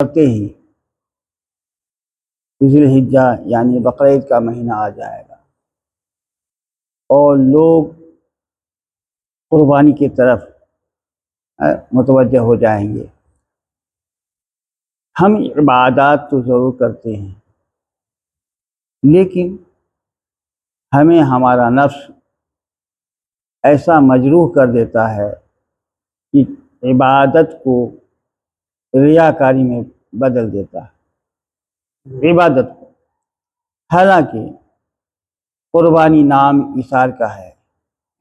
کرتے ہی ذی الحجہ یعنی بقرعید کا مہینہ آ جائے گا اور لوگ قربانی کی طرف متوجہ ہو جائیں گے۔ ہم عبادات تو ضرور کرتے ہیں، لیکن ہمیں ہمارا نفس ایسا مجروح کر دیتا ہے کہ عبادت کو ریاکاری میں بدل دیتا ہے عبادت کو۔ حالانکہ قربانی نام ایثار کا ہے،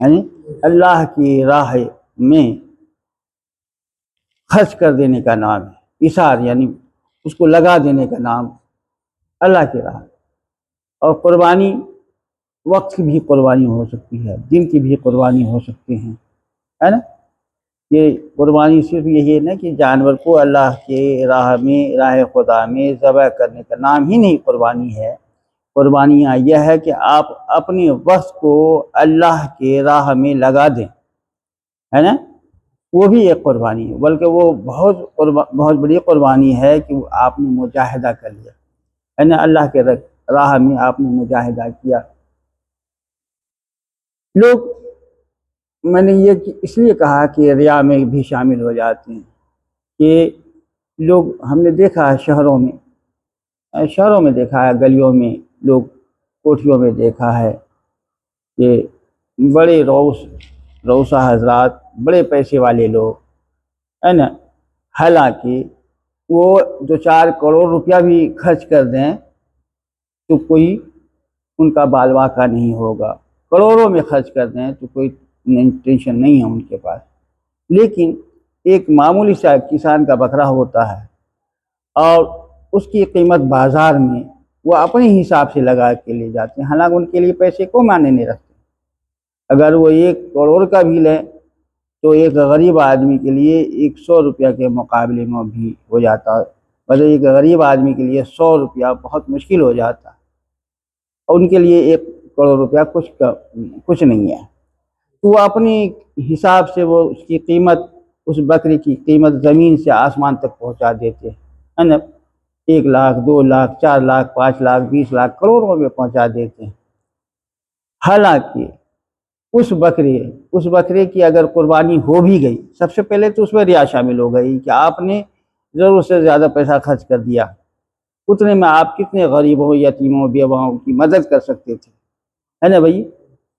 یعنی اللہ کی راہ میں خرچ کر دینے کا نام ہے۔ ایثار یعنی اس کو لگا دینے کا نام اللہ کی راہ۔ اور قربانی وقت کی بھی قربانی ہو سکتی ہے، دن کی بھی قربانی ہو سکتی ہیں، ہے نا۔ یہ قربانی صرف یہی ہے نا کہ جانور کو اللہ کے راہ میں، راہ خدا میں ذبح کرنے کا نام ہی نہیں قربانی ہے۔ قربانی یہ ہے کہ آپ اپنے وقت کو اللہ کے راہ میں لگا دیں، ہے نا، وہ بھی ایک قربانی ہے، بلکہ وہ بہت بڑی قربانی ہے کہ آپ نے مجاہدہ کر لیا، ہے نا، اللہ کے راہ میں آپ نے مجاہدہ کیا۔ لوگ، میں نے یہ اس لیے کہا کہ ریا میں بھی شامل ہو جاتے ہیں کہ لوگ، ہم نے دیکھا ہے شہروں میں دیکھا ہے، گلیوں میں لوگ، کوٹھیوں میں دیکھا ہے کہ بڑے روسا حضرات، بڑے پیسے والے لوگ، ہے نا، حالانکہ وہ 2-4 کروڑ روپیہ بھی خرچ کر دیں تو کوئی ان کا بال واقع نہیں ہوگا، کروڑوں میں خرچ کر دیں تو کوئی ٹینشن نہیں ہے ان کے پاس۔ لیکن ایک معمولی سا کسان کا بکرا ہوتا ہے اور اس کی قیمت بازار میں وہ اپنے حساب سے لگا کے لے جاتے ہیں، حالانکہ ان کے لیے پیسے کو معنی نہیں رکھتے۔ اگر وہ 1 کروڑ کا بھی لیں تو ایک غریب آدمی کے لیے 100 روپیہ کے مقابلے میں بھی ہو جاتا ہے، مگر ایک غریب آدمی کے لیے 100 روپیہ بہت مشکل ہو جاتا ہے، اور ان کے لیے 1 کروڑ روپیہ کچھ نہیں ہے۔ تو وہ اپنی حساب سے وہ اس کی قیمت، اس بکری کی قیمت زمین سے آسمان تک پہنچا دیتے ہیں نا، 1 لاکھ، 2 لاکھ، 4 لاکھ، 5 لاکھ، 20 لاکھ، کروڑوں میں پہنچا دیتے ہیں۔ حالانکہ اس بکرے کی اگر قربانی ہو بھی گئی، سب سے پہلے تو اس میں ریا شامل ہو گئی کہ آپ نے ضرورت سے زیادہ پیسہ خرچ کر دیا، اتنے میں آپ کتنے غریبوں، یتیموں، بیواؤں کی مدد کر سکتے تھے، ہے نا بھائی۔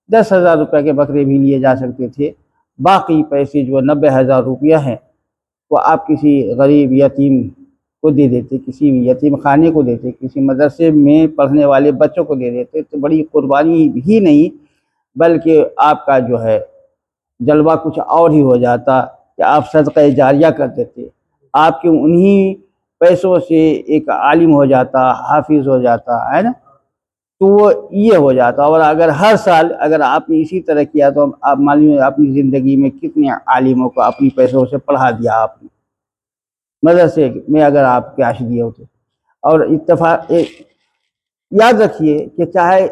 10,000 روپے کے بکرے بھی لیے جا سکتے تھے، باقی پیسے جو 90,000 روپیہ ہیں وہ آپ کسی غریب یتیم کو دے دیتے، کسی یتیم خانے کو دیتے، کسی مدرسے میں پڑھنے والے بچوں کو دے دیتے، تو بڑی قربانی ہی نہیں بلکہ آپ کا جو ہے جلوہ کچھ اور ہی ہو جاتا کہ آپ صدقہ جاریہ کر دیتے، آپ کے انہی پیسوں سے ایک عالم ہو جاتا، حافظ ہو جاتا، ہے نا، تو وہ یہ ہو جاتا۔ اور اگر ہر سال اگر آپ نے اسی طرح کیا تو آپ معلوم ہے اپنی زندگی میں کتنے عالموں کو اپنی پیسوں سے پڑھا دیا آپ نے، مدرسے میں اگر آپ کیش دیے ہوتے۔ اور یاد رکھیے کہ چاہے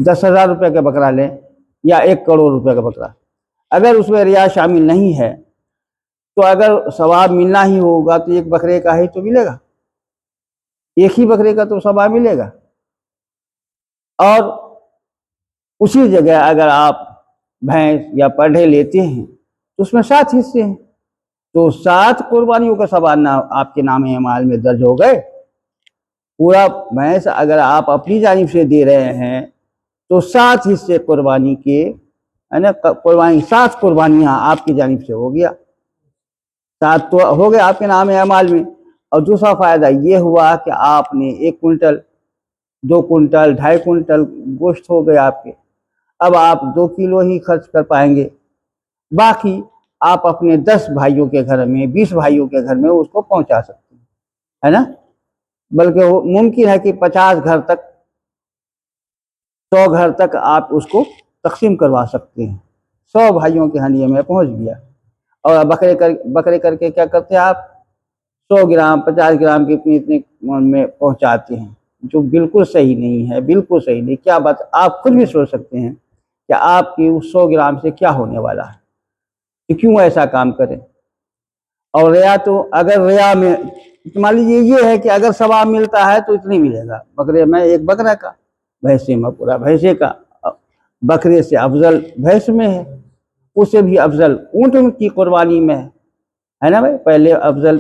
10,000 روپے کا بکرا لیں یا 1 کروڑ روپے کا بکرا، اگر اس میں ریا شامل نہیں ہے تو اگر ثواب ملنا ہی ہوگا تو 1 بکرے کا ہی تو ملے گا، ایک ہی بکرے کا تو ثواب ملے گا۔ اور اسی جگہ اگر آپ بھینس یا پڑھے لیتے ہیں تو اس میں 7 حصے ہیں، تو 7 قربانیوں کا ثواب آپ کے نام اعمال میں درج ہو گئے۔ پورا بھینس اگر آپ اپنی جانب سے دے رہے ہیں تو 7 حصے قربانی کے، ہے نا، 7 قربانیاں آپ کی جانب سے ہو گیا، 7 تو ہو گئے آپ کے نام اعمال میں۔ اور دوسرا فائدہ یہ ہوا کہ آپ نے 1 کنٹل، 2 کنٹل، 2.5 کنٹل گوشت ہو گئے آپ کے، اب آپ 2 کلو ہی خرچ کر پائیں گے، باقی آپ اپنے 10 بھائیوں کے گھر میں، 20 بھائیوں کے گھر میں اس کو پہنچا سکتے ہیں، ہے نا، بلکہ وہ ممکن ہے کہ 50 گھر تک، 100 گھر تک آپ اس کو تقسیم کروا سکتے ہیں، 100 بھائیوں کے ہنیے میں پہنچ گیا۔ اور بکرے کر کے کیا کرتے ہیں آپ، 100 گرام، 50 گرام کے اتنے میں پہنچاتے ہیں، جو بالکل صحیح نہیں ہے، بالکل صحیح نہیں۔ کیا بات، آپ خود بھی سوچ سکتے ہیں کہ آپ کی اس 100 گرام سے کیا ہونے والا ہے، کہ کیوں ایسا کام کریں۔ اور ریا تو اگر ریا میں مان لیجیے یہ ہے کہ اگر ثواب ملتا ہے تو اتنی ملے گا، بکرے میں ایک بکرا کا، بھینسے میں پورا بھینسے کا، بکرے سے افضل بھینس میں ہے، اس سے بھی افضل اونٹ کی قربانی میں ہے نا بھائی، پہلے افضل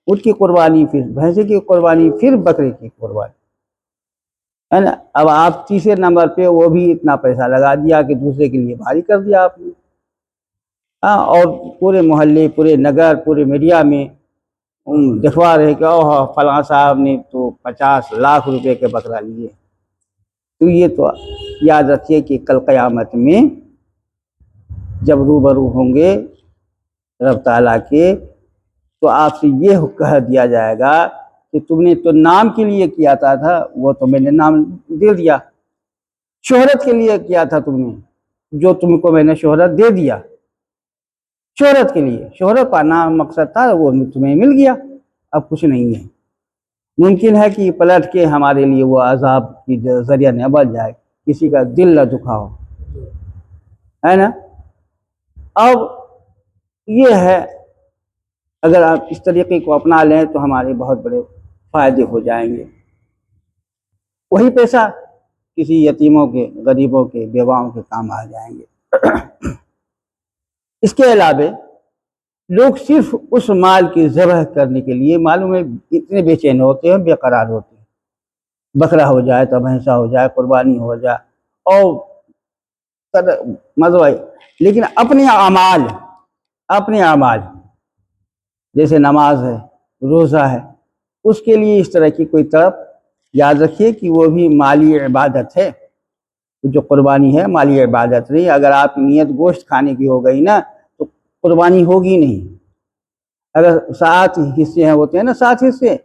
اونٹ کی قربانی، پھر بھینسے کی قربانی، پھر بکرے کی قربانی ہے نا۔ اب آپ تیسرے نمبر پہ وہ بھی اتنا پیسہ لگا دیا کہ دوسرے کے لیے بھاری کر دیا آپ نے، ہاں، اور پورے محلے، پورے نگر، پورے میڈیا میں دکھوا رہے کہ اوہ فلاں صاحب نے تو 50 لاکھ روپے کے بکرا لیے۔ تو یہ تو یاد رکھیے کہ کل قیامت میں جب روبرو ہوں گے رب تعالیٰ کے، تو آپ سے یہ کہہ دیا جائے گا کہ تم نے تو نام کے لیے کیا تھا، وہ تو میں نے نام دے دیا، شہرت کے لیے کیا تھا تم نے، جو تم کو میں نے شہرت دے دیا، شہرت کے لیے، شہرت کا نام مقصد تھا، وہ تمہیں مل گیا، اب کچھ نہیں ہے۔ ممکن ہے کہ پلٹ کے ہمارے لیے وہ عذاب کی ذریعہ نہ بن جائے، کسی کا دل نہ دکھا ہو، ہے نا۔ اب یہ ہے، اگر آپ اس طریقے کو اپنا لیں تو ہمارے بہت بڑے فائدے ہو جائیں گے، وہی پیسہ کسی یتیموں کے، غریبوں کے، بیواؤں کے کام آ جائیں گے۔ اس کے علاوہ لوگ صرف اس مال کی ذبح کرنے کے لیے معلوم ہے اتنے بے چین ہوتے ہیں، بے قرار ہوتے ہیں، بکرا ہو جائے تو بھینسا ہو جائے، قربانی ہو جائے، اور مزہ، لیکن اپنے اعمال جیسے نماز ہے، روزہ ہے، اس کے لیے اس طرح کی کوئی طرف، یاد رکھیے کہ وہ بھی مالی عبادت ہے، جو قربانی ہے مالی عبادت نہیں۔ اگر آپ کی نیت گوشت کھانے کی ہو گئی نا تو قربانی ہوگی نہیں۔ اگر 7 حصے ہوتے ہیں نا، 7 حصے،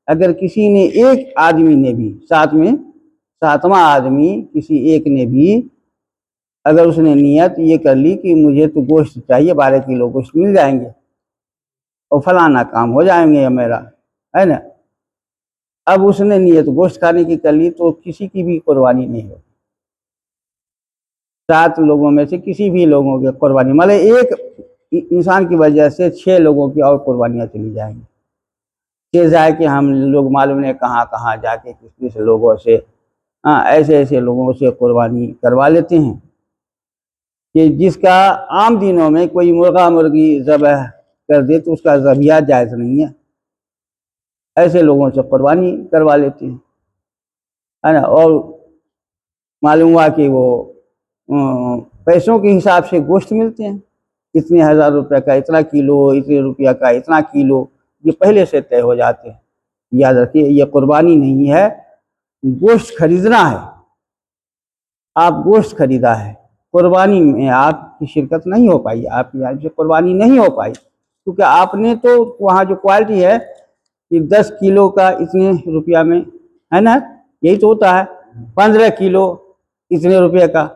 اگر کسی نے، ایک آدمی نے بھی، 7واں آدمی کسی ایک نے بھی اگر اس نے نیت یہ کر لی کہ مجھے تو گوشت چاہیے، 12 کلو گوشت مل جائیں گے اور فلانا کام ہو جائیں گے میرا، ہے نا، اب اس نے نیت گوشت کھانے کی کر لی تو کسی کی بھی قربانی نہیں ہوگی، 7 لوگوں میں سے کسی بھی لوگوں کی قربانی، مطلب ایک انسان کی وجہ سے 6 لوگوں کی اور قربانیاں چلی جائیں گی، کہ جائے کہ ہم لوگ معلوم نہیں کہاں کہاں جا کے کس لوگوں سے، ایسے لوگوں سے قربانی کروا لیتے ہیں کہ جس کا عام دنوں میں کوئی مرغا مرغی ذبح کر دے تو اس کا ذبیحہ جائز نہیں ہے، ایسے لوگوں سے قربانی کروا لیتے ہیں، ہے نا، اور معلوم ہوا کہ وہ پیسوں کے حساب سے گوشت ملتے ہیں، اتنے 1000 روپے کا اتنا کلو، اتنے روپیہ کا اتنا کلو، یہ پہلے سے طے ہو جاتے ہیں۔ یاد رکھیے یہ قربانی نہیں ہے، گوشت خریدنا ہے، آپ گوشت خریدا ہے، قربانی میں آپ کی شرکت نہیں ہو پائی، آپ کی یہاں سے قربانی نہیں ہو پائی، کیونکہ آپ نے تو وہاں جو کوالٹی ہے کہ 10 کلو کا اتنے روپیہ میں، ہے نا، یہی تو ہوتا ہے، 15 کلو اتنے روپے کا،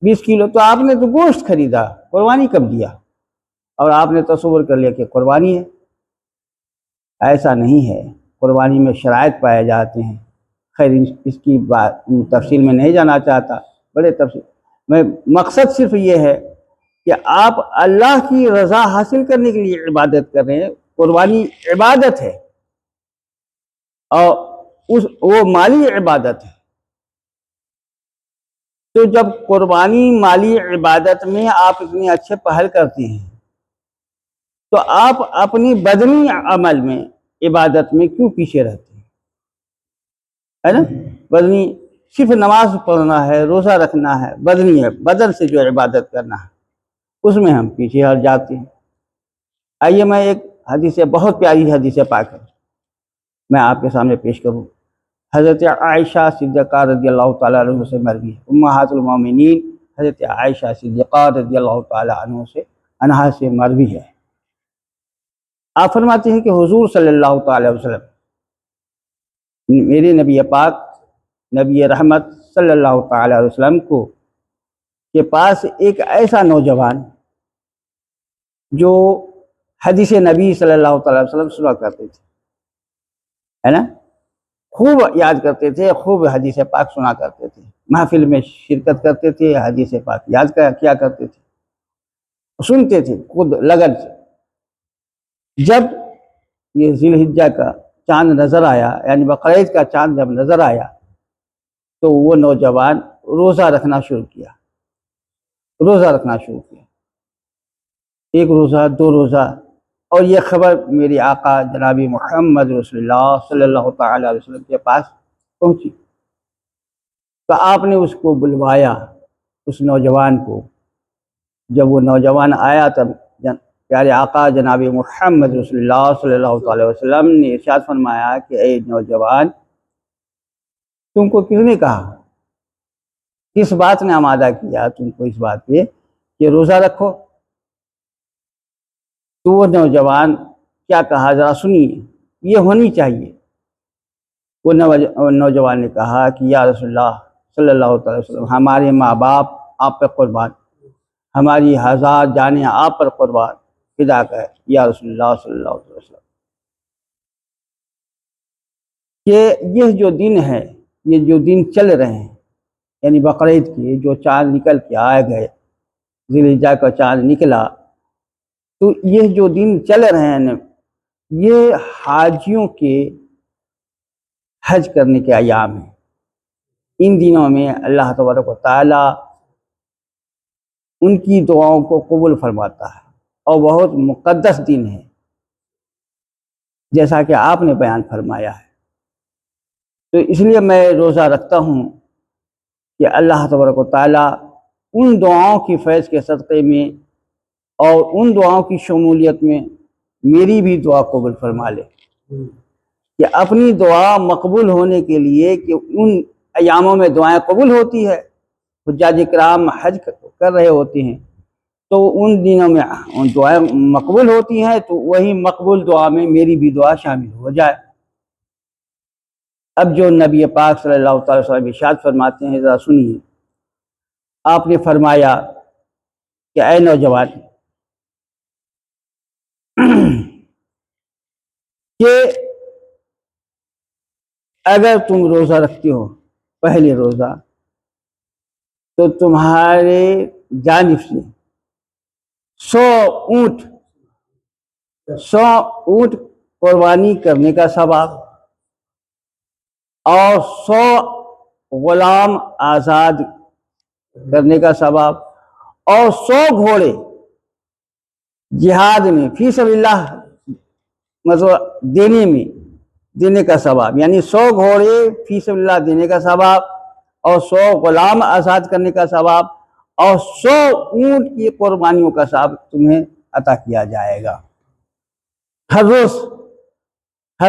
20 کلو، تو آپ نے تو گوشت خریدا، قربانی کب دیا، اور آپ نے تصور کر لیا کہ قربانی ہے، ایسا نہیں ہے، قربانی میں شرائط پائے جاتے ہیں، خیر اس کی بات تفصیل میں نہیں جانا چاہتا، بڑے تفصیل میں، مقصد صرف یہ ہے کہ آپ اللہ کی رضا حاصل کرنے کے لیے عبادت کر رہے ہیں، قربانی عبادت ہے، اور وہ مالی عبادت ہے، تو جب قربانی مالی عبادت میں آپ اتنے اچھے پہل کرتے ہیں تو آپ اپنی بدنی عمل میں، عبادت میں کیوں پیچھے رہتے ہیں، ہے نا، بدنی صرف نماز پڑھنا ہے، روزہ رکھنا ہے، بدنی ہے، بدن سے جو عبادت کرنا ہے اس میں ہم پیچھے ہٹ جاتے ہیں۔ آئیے میں ایک حدیث، بہت پیاری حدیث پاک ہے، میں آپ کے سامنے پیش کروں، حضرت عائشہ صدیقہ رضی اللہ تعالیٰ عنہ سے مروی ہے، امہات المومنین حضرت عائشہ صدیقہ رضی اللہ تعالیٰ عنہا سے مروی ہے۔ آپ فرماتے ہیں کہ حضور صلی اللہ تعالیٰ وسلم، میرے نبی پاک، نبی رحمت صلی اللہ تعالیٰ علیہ وسلم کے پاس ایک ایسا نوجوان جو حدیث نبی صلی اللہ تعالیٰ علیہ وسلم سنا کرتے تھے، ہے نا، خوب یاد کرتے تھے، خوب حدیث پاک سنا کرتے تھے، محفل میں شرکت کرتے تھے، حدیث پاک یاد کیا کرتے تھے، سنتے تھے خود لگن سے، جب یہ ذی الحجہ کا چاند نظر آیا، یعنی بقرعید کا چاند جب نظر آیا تو وہ نوجوان روزہ رکھنا شروع کیا، ایک روزہ، دو روزہ، اور یہ خبر میری آقا جناب محمد رسول اللہ صلی اللہ تعالی علیہ وسلم کے پاس پہنچی، تو آپ نے اس کو بلوایا، اس نوجوان کو۔ جب وہ نوجوان آیا تب پیارے آقا جناب محمد رسول اللہ صلی اللہ تعالی وسلم نے ارشاد فرمایا کہ اے نوجوان، تم کو کس نے کہا، کس بات نے آمادہ کیا تم کو اس بات پہ کہ روزہ رکھو؟ تو وہ نوجوان کیا کہا ذرا سنیے، یہ ہونی چاہیے۔ وہ نوجوان نے کہا کہ یا رسول اللہ صلی اللہ تعالی وسلم، ہمارے ماں باپ آپ پر قربان، ہماری ہزار جانیں آپ پر قربان، فدا کا ہے یا رسول اللہ صلی اللہ علیہ وسلم، کہ یہ جو دن ہے، یہ جو دن چل رہے ہیں، یعنی بقرعید کے جو چاند نکل کے آئے گئے، ذی الحجہ کا چاند نکلا، تو یہ جو دن چل رہے ہیں یہ حاجیوں کے حج کرنے کے ایام ہیں۔ ان دنوں میں اللہ تبارک و تعالی ان کی دعاؤں کو قبول فرماتا ہے اور بہت مقدس دن ہے، جیسا کہ آپ نے بیان فرمایا ہے۔ تو اس لیے میں روزہ رکھتا ہوں کہ اللہ تبارک و تعالی ان دعاؤں کی فیض کے صدقے میں اور ان دعاؤں کی شمولیت میں میری بھی دعا قبول فرما لے، کہ اپنی دعا مقبول ہونے کے لیے، کہ ان ایاموں میں دعائیں قبول ہوتی ہے، حجاج کرام حج کر رہے ہوتے ہیں، تو ان دنوں میں ان دعائیں مقبول ہوتی ہیں، تو وہی مقبول دعا میں میری بھی دعا شامل ہو جائے۔ اب جو نبی پاک صلی اللہ تعالی وسلم ارشاد فرماتے ہیں ذرا سنیے۔ آپ نے فرمایا کہ اے نوجوان، کہ اگر تم روزہ رکھتے ہو پہلے روزہ، تو تمہارے جانب سے 100 اونٹ قربانی کرنے کا ثواب اور 100 غلام آزاد کرنے کا ثواب اور 100 گھوڑے جہاد میں فی سبیل اللہ مطلب دینے کا ثواب، یعنی 100 گھوڑے فی سبیل اللہ دینے کا ثواب اور 100 غلام آزاد کرنے کا ثواب اور 100 اونٹ کی قربانیوں کا ثواب تمہیں عطا کیا جائے گا ہر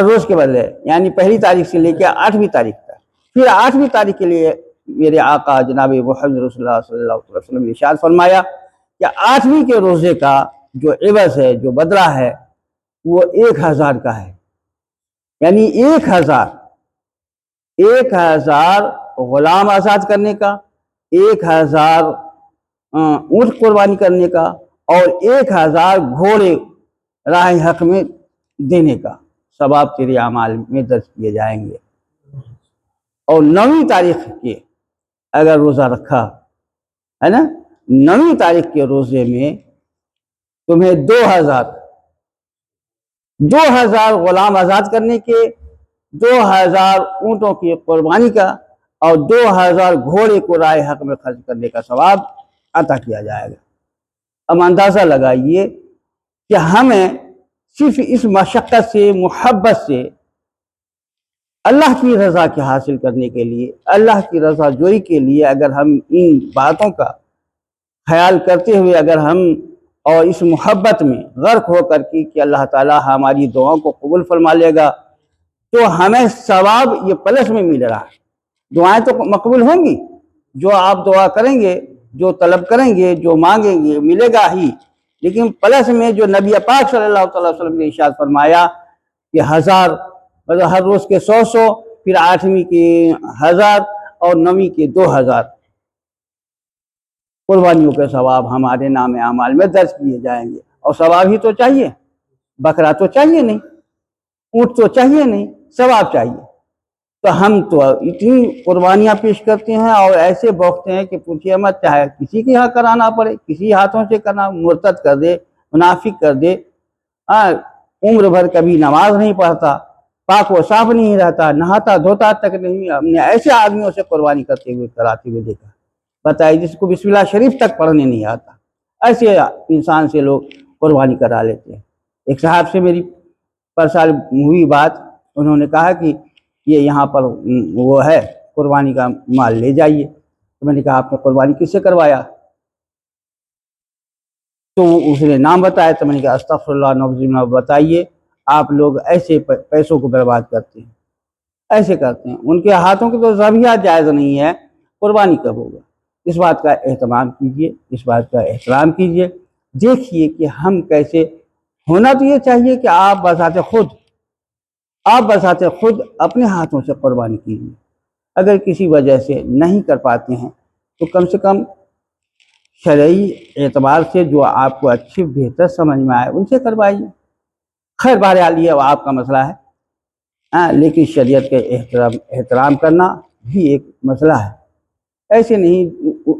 روز کے بدلے، یعنی پہلی تاریخ سے لے کے 8ویں تاریخ تک۔ پھر 8ویں تاریخ کے لیے میرے آقا جناب محمد رسول اللہ صلی اللہ علیہ وسلم نے ارشاد فرمایا کہ 8ویں کے روزے کا جو عوض ہے، جو بدلہ ہے، وہ 1000 کا ہے، یعنی 1000 غلام آزاد کرنے کا، 1000 اونٹ قربانی کرنے کا اور 1000 گھوڑے راہ حق میں دینے کا ثواب تیرے اعمال میں درج کیے جائیں گے۔ اور 9ویں تاریخ کے اگر روزہ رکھا ہے نا، 9ویں تاریخ کے روزے میں تمہیں 2000 غلام آزاد کرنے کے، 2000 اونٹوں کی قربانی کا اور 2000 گھوڑے کو راہ حق میں خرچ کرنے کا ثواب عطا کیا جائے گا۔ اب اندازہ لگائیے کہ ہمیں صرف اس مشقت سے، محبت سے، اللہ کی رضا کے حاصل کرنے کے لیے، اللہ کی رضا جوئی کے لیے، اگر ہم ان باتوں کا خیال کرتے ہوئے اگر ہم اور اس محبت میں غرق ہو کر کے کہ اللہ تعالیٰ ہماری دعاؤں کو قبول فرما لے گا، تو ہمیں ثواب یہ پلس میں مل رہا ہے۔ دعائیں تو مقبول ہوں گی، جو آپ دعا کریں گے، جو طلب کریں گے، جو مانگیں گے، ملے گا ہی، لیکن پلس میں جو نبی پاک صلی اللہ علیہ وسلم نے ارشاد فرمایا کہ 1000 مطلب ہر روز کے 100 پھر 8ویں کے 1000 اور 9ویں کے 2000 قربانیوں کے ثواب ہمارے نام اعمال میں درج کیے جائیں گے۔ اور ثواب ہی تو چاہیے، بکرا تو چاہیے نہیں، اونٹ تو چاہیے نہیں، ثواب چاہیے۔ تو ہم تو اتنی قربانیاں پیش کرتے ہیں اور ایسے بوقتے ہیں کہ پوچھئے مت، چاہے کسی کے یہاں کرانا پڑے، کسی ہاتھوں سے کرنا، مرتد کر دے، منافق کر دے، عمر بھر کبھی نماز نہیں پڑھتا، پاک و صاف نہیں رہتا، نہاتا دھوتا تک نہیں، ہم نے ایسے آدمیوں سے قربانی کرتے ہوئے کراتے ہوئے دیکھا، بتائیے جس کو بسم اللہ شریف تک پڑھنے نہیں آتا، ایسے انسان سے لوگ قربانی کرا لیتے ہیں۔ ایک صاحب سے میری پرسال ہوئی بات، انہوں نے کہا کہ یہ یہاں پر وہ ہے قربانی کا مال لے جائیے، تو میں نے کہا آپ نے قربانی کس سے کروایا؟ تو اس نے نام بتایا، تو میں نے کہا استغفر اللہ نعوذ باللہ، بتائیے آپ لوگ ایسے پیسوں کو برباد کرتے ہیں، ایسے کرتے ہیں، ان کے ہاتھوں کی تو ذبیحہ جائز نہیں ہے، قربانی کب ہوگا؟ اس بات کا اہتمام کیجیے، اس بات کا احترام کیجیے، دیکھیے کہ ہم کیسے، ہونا تو یہ چاہیے کہ آپ بذات خود اپنے ہاتھوں سے قربانی کیجیے، اگر کسی وجہ سے نہیں کر پاتے ہیں تو کم سے کم شرعی اعتبار سے جو آپ کو اچھی بہتر سمجھ میں آئے ان سے کروائیے، خیر بہرحال یہ آپ کا مسئلہ ہے، لیکن شریعت کے احترام کرنا بھی ایک مسئلہ ہے، ایسے نہیں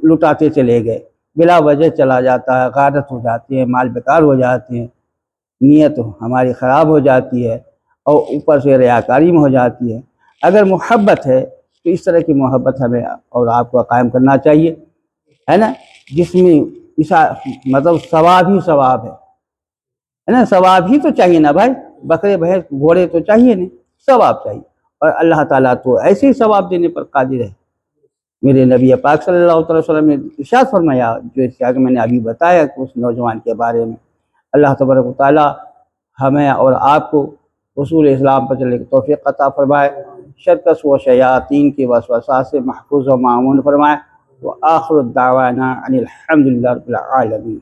لٹاتے چلے گئے، بلا وجہ چلا جاتا ہے، غارت ہو جاتی ہے، مال بیکار ہو جاتے ہیں، نیت ہماری خراب ہو جاتی ہے، اور اوپر سے ریاکاری میں ہو جاتی ہے۔ اگر محبت ہے تو اس طرح کی محبت ہمیں اور آپ کو قائم کرنا چاہیے، ہے نا، جس میں مطلب ثواب ہی ثواب ہے نا، ثواب ہی تو چاہیے نا بھائی، بکرے بھینس گھوڑے تو چاہیے نہیں، ثواب چاہیے، اور اللہ تعالیٰ تو ایسے ہی ثواب دینے پر قادر ہے۔ میرے نبی پاک صلی اللہ علیہ وسلم نے ارشاد فرمایا، جو اس کہ میں نے ابھی بتایا کہ اس نوجوان کے بارے میں، اللہ تبارک و تعالیٰ ہمیں اور آپ کو اصول اسلام پر چلنے کی توفیق عطا فرمائے، شرکس و شیاطین کے وسوسات سے محفوظ و معمون فرمائے، وآخر الدعوانا ان الحمد للہ رب العالمین۔